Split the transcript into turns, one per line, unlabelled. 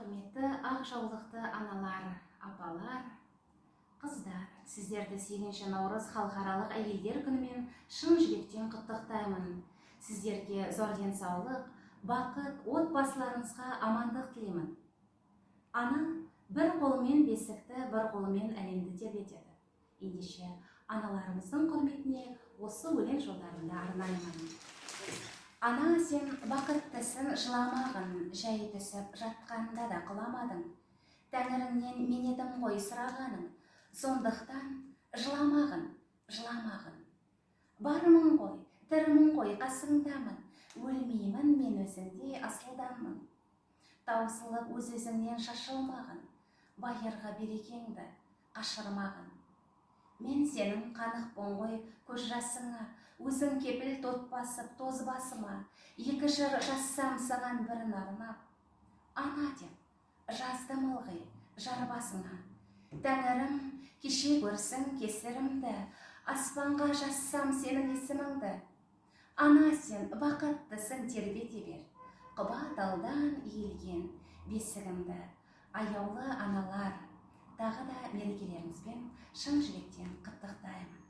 Құрметті ақ жаулықты аналар, апалар, қыздар, сіздерді 8 наурыз халықаралық әйелдер күнімен шын жүректен құттықтаймын. Сіздерге зор денсаулық, бақыт, отбасыларыңызға амандық тілеймін. Ана бір қолымен бесікті, бір қолымен әлемді тербетеді. Ендеше аналарымыздың құрметіне осы өлең жолдарында арнаймын. Ана, сен бақыттысың, жыламағын, жай түсіп жатқанда да құламадың. Тәңіріңнен мен едім ғой сұрағаның, сондықтан жыламағын, жыламағын. Бармын ғой, тірімін ғой, қасыңдамын, өлмеймін мен өзіңде асылданмын. Таусылып өз-өзіңнен шашылмағын, байырғы берекеңді қашырмағын. Мен сенің қанықпын ғой көз жасыңа, өзің кепіл тот басып тоз басыма, екі жыр жазсам саған бірін арнап. Ана деп жаздым ылғи жар басыңа. Тәңірім кеше көрсін кесірімді, аспанға жазсам сенің есіміңді. Ана, сен бақыттысың, тербете бер құба талдан иілген бесігімді. Аяулы аналар, тағы да мерекелеріңізбен шын жүректен құттықтаймын.